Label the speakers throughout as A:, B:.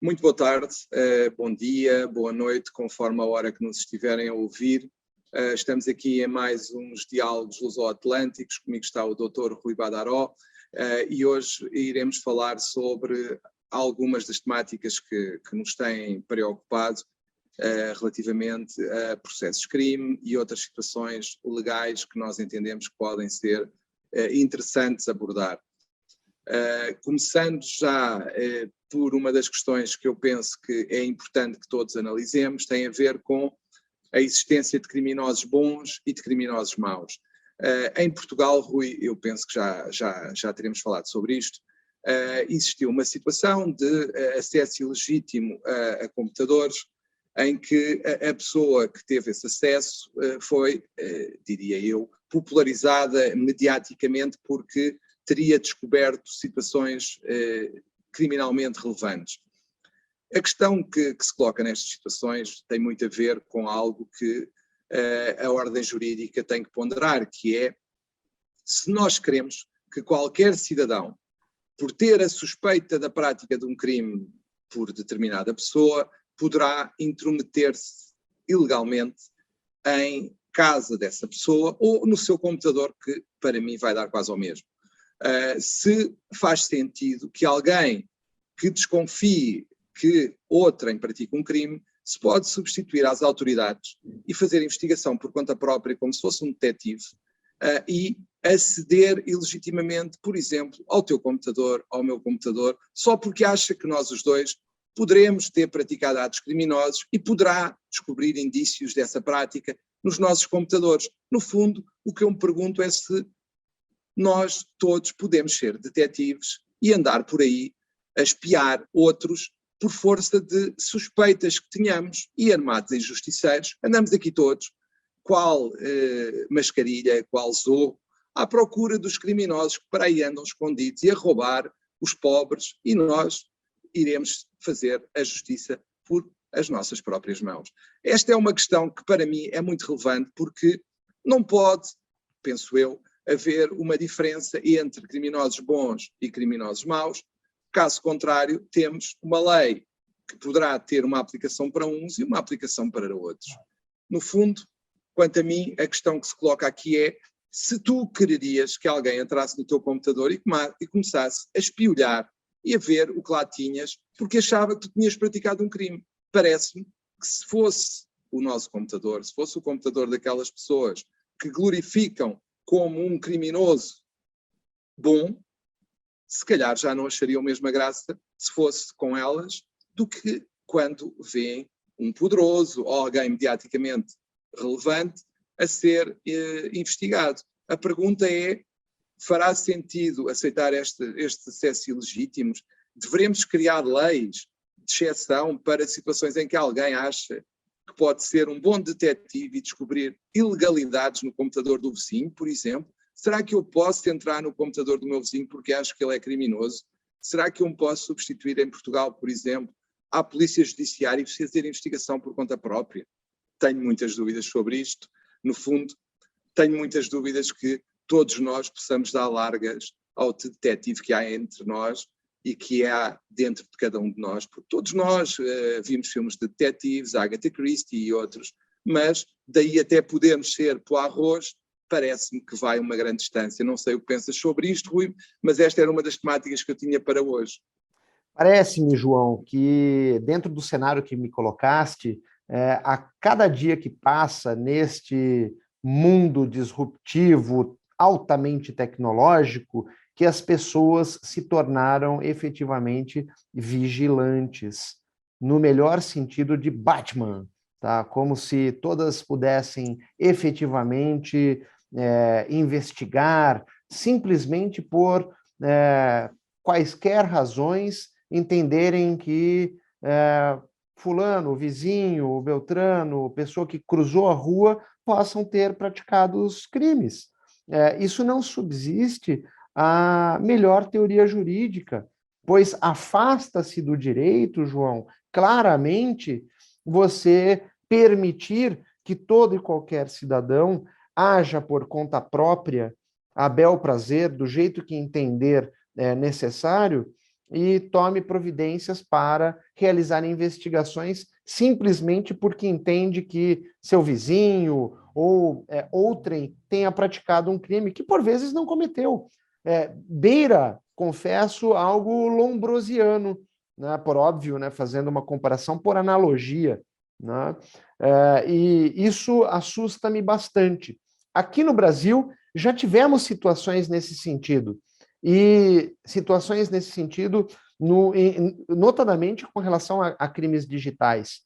A: Muito boa tarde, bom dia, boa noite, conforme a hora que nos estiverem a ouvir. Estamos aqui em mais uns diálogos luso-atlânticos. Comigo está o Dr. Rui Badaró e hoje iremos falar sobre algumas das temáticas que nos têm preocupado relativamente a processos de crime e outras situações legais que nós entendemos que podem ser interessantes abordar. Começando já por uma das questões que eu penso que é importante que todos analisemos, tem a ver com a existência de criminosos bons e de criminosos maus. Em Portugal, Rui, eu penso que já teremos falado sobre isto, existiu uma situação de acesso ilegítimo a computadores, em que a pessoa que teve esse acesso foi, diria eu, popularizada mediaticamente porque teria descoberto situações criminalmente relevantes. A questão que se coloca nestas situações tem muito a ver com algo que a ordem jurídica tem que ponderar, que é se nós queremos que qualquer cidadão, por ter a suspeita da prática de um crime por determinada pessoa, poderá intrometer-se ilegalmente em casa dessa pessoa ou no seu computador, que para mim vai dar quase ao mesmo. Se faz sentido que alguém que desconfie que outrem pratica um crime se pode substituir às autoridades e fazer investigação por conta própria como se fosse um detetive e aceder ilegitimamente, por exemplo, ao teu computador, ao meu computador, só porque acha que nós os dois poderemos ter praticado atos criminosos e poderá descobrir indícios dessa prática nos nossos computadores. No fundo, o que eu me pergunto é se nós todos podemos ser detetives e andar por aí a espiar outros por força de suspeitas que tenhamos e armados em justiceiros. Andamos aqui todos, qual mascarilha, qual zorro, à procura dos criminosos que para aí andam escondidos e a roubar os pobres, e nós iremos fazer a justiça por as nossas próprias mãos. Esta é uma questão que para mim é muito relevante porque não pode, penso eu, haver uma diferença entre criminosos bons e criminosos maus. Caso contrário, temos uma lei que poderá ter uma aplicação para uns e uma aplicação para outros. No fundo, quanto a mim, a questão que se coloca aqui é se tu quererias que alguém entrasse no teu computador e começasse a espiolhar e a ver o que lá tinhas, porque achava que tu tinhas praticado um crime. Parece-me que se fosse o nosso computador, se fosse o computador daquelas pessoas que glorificam como um criminoso bom, se calhar já não achariam a mesma graça se fosse com elas do que quando veem um poderoso ou alguém mediaticamente relevante a ser investigado. A pergunta é, fará sentido aceitar estes acessos ilegítimos? Devemos criar leis de exceção para situações em que alguém acha que pode ser um bom detetive e descobrir ilegalidades no computador do vizinho, por exemplo? Será que eu posso entrar no computador do meu vizinho porque acho que ele é criminoso? Será que eu me posso substituir em Portugal, por exemplo, à polícia judiciária e fazer investigação por conta própria? Tenho muitas dúvidas sobre isto. No fundo, tenho muitas dúvidas que todos nós possamos dar largas ao detetive que há entre nós e que há dentro de cada um de nós, porque todos nós vimos filmes de detetives, Agatha Christie e outros, mas daí até podermos ser Poirot, parece-me que vai uma grande distância. Não sei o que pensas sobre isto, Rui, mas esta era uma das temáticas que eu tinha para hoje.
B: Parece-me, João, que dentro do cenário que me colocaste, a cada dia que passa neste mundo disruptivo, altamente tecnológico, que as pessoas se tornaram efetivamente vigilantes, no melhor sentido de Batman, tá? Como se todas pudessem efetivamente investigar, simplesmente por quaisquer razões, entenderem que fulano, o vizinho, o Beltrano, pessoa que cruzou a rua, possam ter praticado os crimes. Isso não subsiste à melhor teoria jurídica, pois afasta-se do direito, João, claramente você permitir que todo e qualquer cidadão haja por conta própria, a bel prazer, do jeito que entender necessário, e tome providências para realizar investigações simplesmente porque entende que seu vizinho ou outrem tenha praticado um crime que por vezes não cometeu. Beira, confesso, algo lombrosiano, né, por óbvio, né, fazendo uma comparação por analogia, né, e isso assusta-me bastante. Aqui no Brasil já tivemos situações nesse sentido, e situações nesse sentido, notadamente com relação a crimes digitais.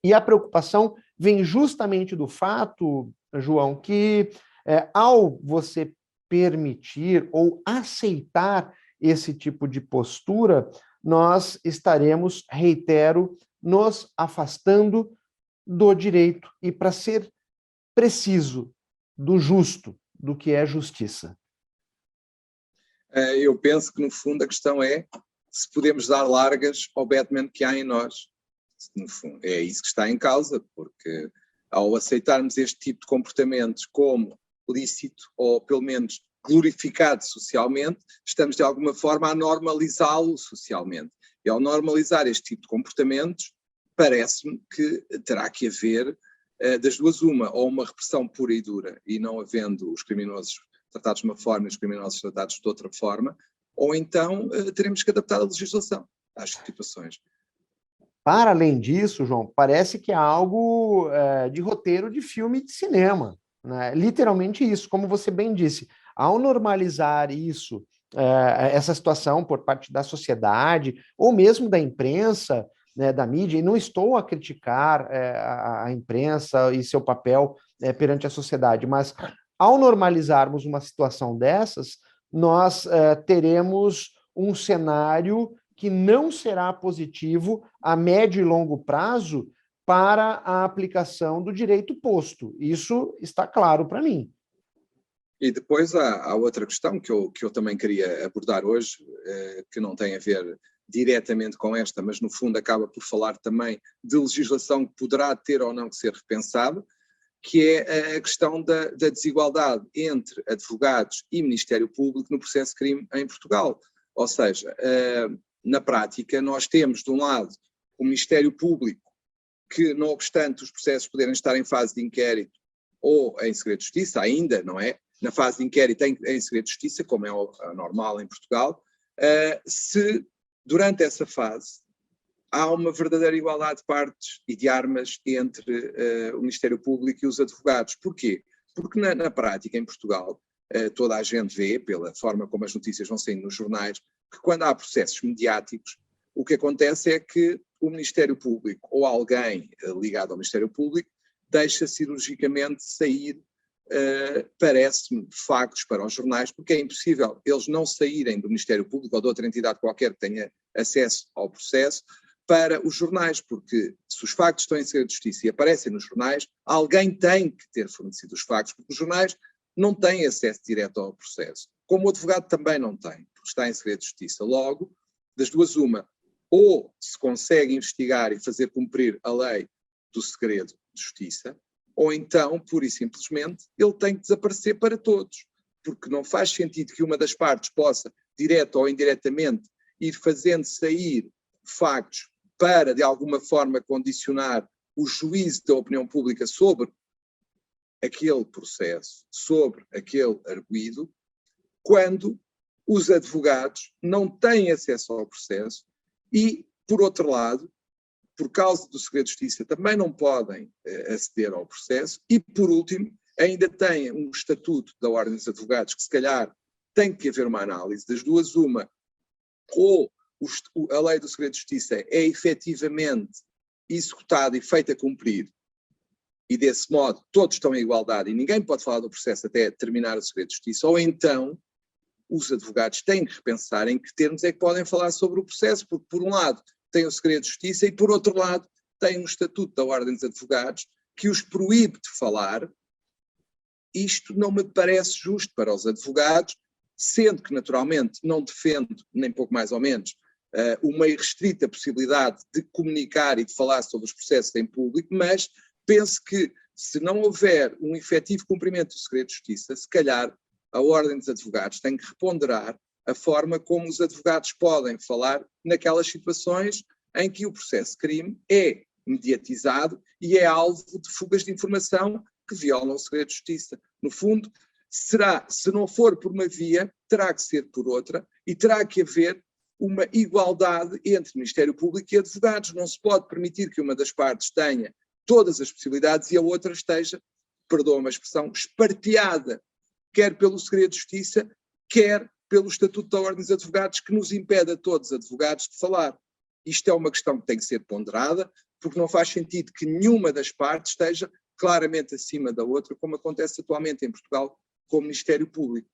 B: E a preocupação vem justamente do fato, João, que ao você permitir ou aceitar esse tipo de postura, nós estaremos, reitero, nos afastando do direito e, para ser preciso, do justo, do que é justiça.
A: Eu penso que, no fundo, a questão é se podemos dar largas ao Batman que há em nós. No fundo, é isso que está em causa, porque ao aceitarmos este tipo de comportamentos como lícito, ou pelo menos glorificado socialmente, estamos de alguma forma a normalizá-lo socialmente. E ao normalizar este tipo de comportamentos, parece-me que terá que haver das duas ou uma repressão pura e dura, e não havendo os criminosos tratados de uma forma e os criminosos tratados de outra forma, ou então teremos que adaptar a legislação às situações.
B: Para além disso, João, parece que é algo de roteiro de filme de cinema, né? Literalmente isso, como você bem disse. Ao normalizar isso, essa situação por parte da sociedade, ou mesmo da imprensa, né, da mídia, e não estou a criticar a imprensa e seu papel perante a sociedade, mas ao normalizarmos uma situação dessas, nós teremos um cenário que não será positivo a médio e longo prazo para a aplicação do direito posto. Isso está claro para mim.
A: E depois há outra questão que eu também queria abordar hoje, que não tem a ver diretamente com esta, mas no fundo acaba por falar também de legislação que poderá ter ou não que ser repensada, que é a questão da desigualdade entre advogados e Ministério Público no processo de crime em Portugal. Ou seja, na prática, nós temos, de um lado, o Ministério Público, que, não obstante os processos poderem estar em fase de inquérito ou em segredo de justiça, ainda, não é? Na fase de inquérito em segredo de justiça, como é normal em Portugal, se durante essa fase há uma verdadeira igualdade de partes e de armas entre o Ministério Público e os advogados. Porquê? Porque na prática, em Portugal, toda a gente vê, pela forma como as notícias vão saindo nos jornais, que quando há processos mediáticos, o que acontece é que o Ministério Público ou alguém ligado ao Ministério Público deixa cirurgicamente sair, parece-me, factos para os jornais, porque é impossível eles não saírem do Ministério Público ou de outra entidade qualquer que tenha acesso ao processo para os jornais, porque se os factos estão em segredo de justiça e aparecem nos jornais, alguém tem que ter fornecido os factos, porque os jornais não têm acesso direto ao processo, como o advogado também não tem, porque está em segredo de justiça. Logo, das duas uma, ou se consegue investigar e fazer cumprir a lei do segredo de justiça, ou então, pura e simplesmente, ele tem que desaparecer para todos, porque não faz sentido que uma das partes possa, direto ou indiretamente, ir fazendo sair factos para, de alguma forma, condicionar o juízo da opinião pública sobre aquele processo, sobre aquele arguido, quando os advogados não têm acesso ao processo e, por outro lado, por causa do segredo de justiça, também não podem aceder ao processo e, por último, ainda têm um estatuto da Ordem dos Advogados que, se calhar, tem que haver uma análise das duas, uma, ou a lei do segredo de justiça é efetivamente executada e feita cumprir, e desse modo todos estão em igualdade e ninguém pode falar do processo até terminar o segredo de justiça, ou então os advogados têm que repensar em que termos é que podem falar sobre o processo, porque por um lado tem o segredo de justiça e por outro lado tem um estatuto da Ordem dos Advogados que os proíbe de falar. Isto não me parece justo para os advogados, sendo que naturalmente não defendo, nem pouco mais ou menos, uma irrestrita possibilidade de comunicar e de falar sobre os processos em público, mas penso que se não houver um efetivo cumprimento do segredo de justiça, se calhar a Ordem dos Advogados tem que reponderar a forma como os advogados podem falar naquelas situações em que o processo de crime é mediatizado e é alvo de fugas de informação que violam o segredo de justiça. No fundo, se não for por uma via, terá que ser por outra e terá que haver uma igualdade entre Ministério Público e advogados. Não se pode permitir que uma das partes tenha todas as possibilidades e a outra esteja, perdoa-me a expressão, esparteada, quer pelo segredo de justiça, quer pelo Estatuto da Ordem dos Advogados, que nos impede a todos, advogados, de falar. Isto é uma questão que tem que ser ponderada, porque não faz sentido que nenhuma das partes esteja claramente acima da outra, como acontece atualmente em Portugal com o Ministério Público.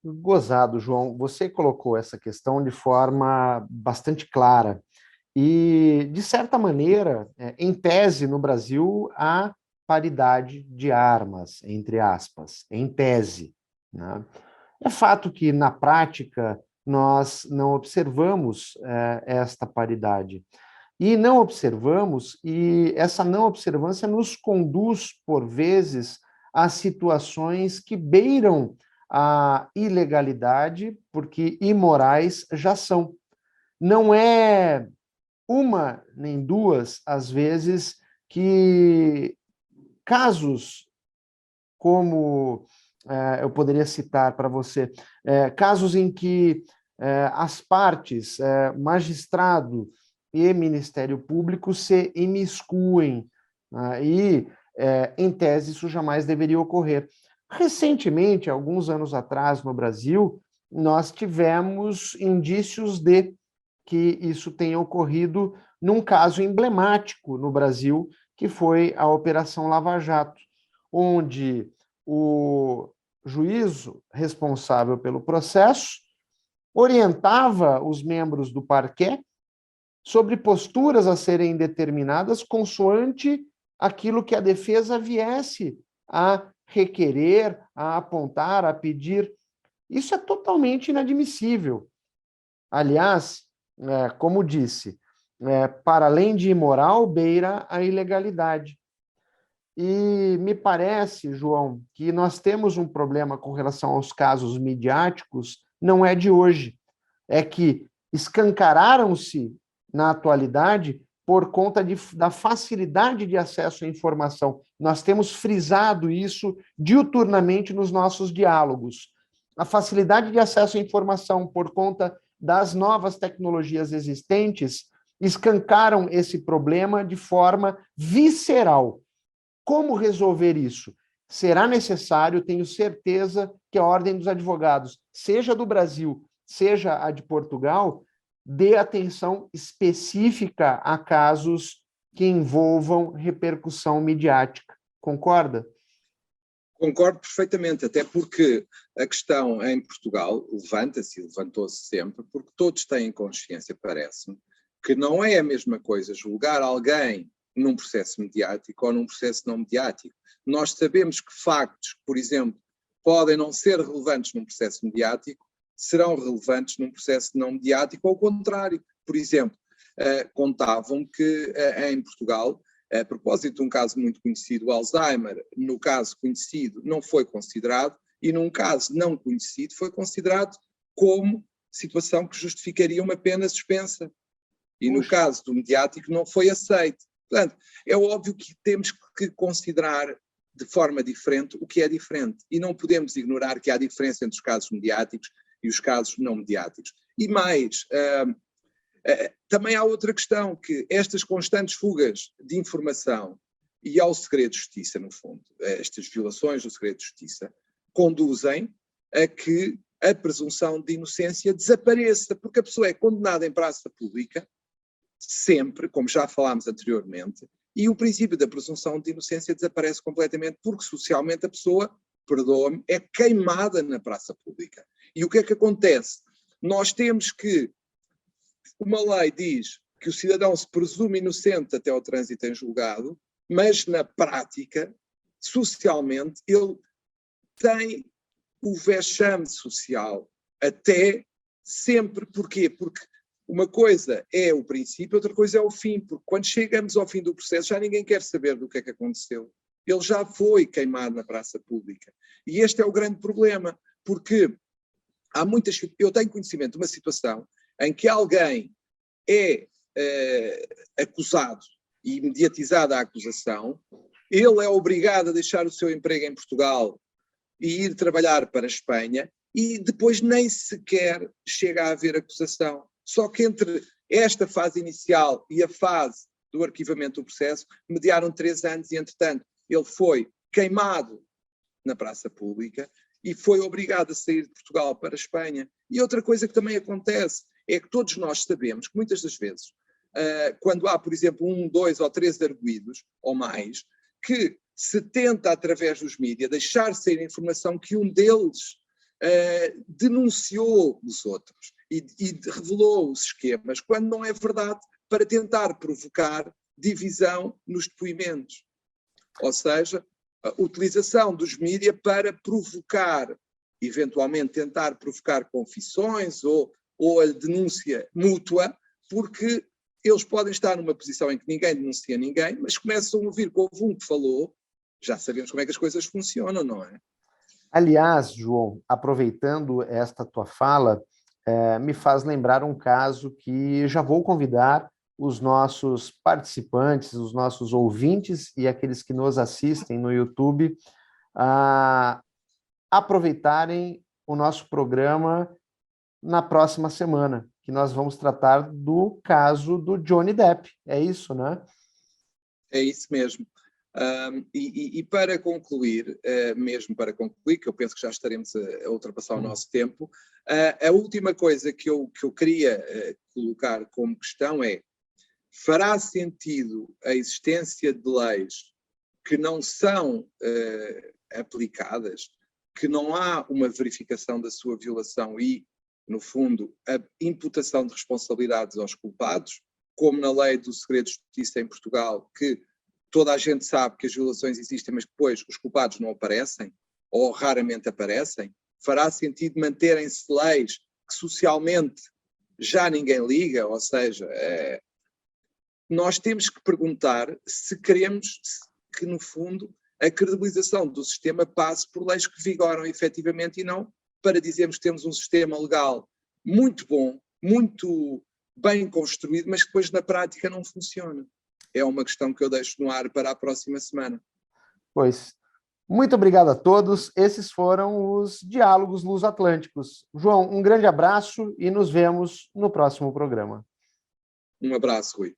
B: Gozado, João. Você colocou essa questão de forma bastante clara. E, de certa maneira, em tese, no Brasil, há paridade de armas, entre aspas, em tese, né? É fato que, na prática, nós não observamos esta paridade. E não observamos, e essa não observância nos conduz, por vezes, a situações que beiram a ilegalidade, porque imorais já são. Não é uma nem duas, às vezes, que casos como eu poderia citar para você, casos em que as partes, magistrado e Ministério Público, se imiscuem, e, em tese, isso jamais deveria ocorrer. Recentemente, alguns anos atrás, no Brasil, nós tivemos indícios de que isso tenha ocorrido num caso emblemático no Brasil, que foi a Operação Lava Jato, onde o juízo responsável pelo processo orientava os membros do parquet sobre posturas a serem determinadas consoante aquilo que a defesa viesse a requerer, a apontar, a pedir. Isso é totalmente inadmissível. Aliás, como disse, para além de imoral, beira a ilegalidade. E me parece, João, que nós temos um problema com relação aos casos midiáticos, não é de hoje. É que escancararam-se na atualidade por conta da facilidade de acesso à informação. Nós temos frisado isso diuturnamente nos nossos diálogos. A facilidade de acesso à informação por conta das novas tecnologias existentes escancaram esse problema de forma visceral. Como resolver isso? Será necessário, tenho certeza, que a Ordem dos Advogados, seja do Brasil, seja a de Portugal, dê atenção específica a casos que envolvam repercussão midiática. Concorda?
A: Concordo perfeitamente, até porque a questão em Portugal levanta-se e levantou-se sempre, porque todos têm consciência, parece-me, que não é a mesma coisa julgar alguém num processo mediático ou num processo não mediático. Nós sabemos que factos, por exemplo, podem não ser relevantes num processo mediático, serão relevantes num processo não mediático, ou ao contrário. Por exemplo, contavam que em Portugal, a propósito de um caso muito conhecido, o Alzheimer, no caso conhecido não foi considerado e num caso não conhecido foi considerado como situação que justificaria uma pena suspensa. E no caso do mediático não foi aceito. Portanto, é óbvio que temos que considerar de forma diferente o que é diferente e não podemos ignorar que há diferença entre os casos mediáticos e os casos não mediáticos. E mais, também há outra questão, que estas constantes fugas de informação e ao segredo de justiça, no fundo, estas violações do segredo de justiça, conduzem a que a presunção de inocência desapareça, porque a pessoa é condenada em praça pública, sempre, como já falámos anteriormente, e o princípio da presunção de inocência desaparece completamente, porque socialmente a pessoa, perdoa-me, é queimada na praça pública. E o que é que acontece? Nós temos que, uma lei diz que o cidadão se presume inocente até ao trânsito em julgado, mas na prática, socialmente, ele tem o vexame social até sempre. Porquê? Porque uma coisa é o princípio, outra coisa é o fim, porque quando chegamos ao fim do processo já ninguém quer saber do que é que aconteceu. Ele já foi queimado na praça pública. E este é o grande problema, porque eu tenho conhecimento de uma situação em que alguém é acusado e mediatizada a acusação, ele é obrigado a deixar o seu emprego em Portugal e ir trabalhar para a Espanha e depois nem sequer chega a haver acusação. Só que entre esta fase inicial e a fase do arquivamento do processo, mediaram 3 anos e, entretanto, ele foi queimado na praça pública e foi obrigado a sair de Portugal para a Espanha. E outra coisa que também acontece é que todos nós sabemos que muitas das vezes, quando há, por exemplo, 1, 2 ou 3 arguidos ou mais, que se tenta, através dos mídias, deixar sair a informação que um deles denunciou os outros e revelou os esquemas, quando não é verdade, para tentar provocar divisão nos depoimentos. Ou seja, a utilização dos mídias para provocar, eventualmente tentar provocar confissões ou a denúncia mútua, porque eles podem estar numa posição em que ninguém denuncia ninguém, mas começam a ouvir que houve um que falou, já sabemos como é que as coisas funcionam, não é?
B: Aliás, João, aproveitando esta tua fala, me faz lembrar um caso que já vou convidar os nossos participantes, os nossos ouvintes e aqueles que nos assistem no YouTube a aproveitarem o nosso programa na próxima semana, que nós vamos tratar do caso do Johnny Depp. É isso, né?
A: É isso mesmo. E para concluir, mesmo para concluir, que eu penso que já estaremos a ultrapassar o nosso tempo, a última coisa que eu queria colocar como questão é: fará sentido a existência de leis que não são aplicadas, que não há uma verificação da sua violação e, no fundo, a imputação de responsabilidades aos culpados, como na lei do segredo de justiça em Portugal, que toda a gente sabe que as violações existem, mas depois os culpados não aparecem, ou raramente aparecem? Fará sentido manterem-se leis que socialmente já ninguém liga? Ou seja, nós temos que perguntar se queremos que, no fundo, a credibilização do sistema passe por leis que vigoram efetivamente e não para dizermos que temos um sistema legal muito bom, muito bem construído, mas que depois na prática não funciona. É uma questão que eu deixo no ar para a próxima semana.
B: Pois, muito obrigado a todos. Esses foram os Diálogos Luso-Atlânticos. João, um grande abraço e nos vemos no próximo programa.
A: Um abraço, Rui.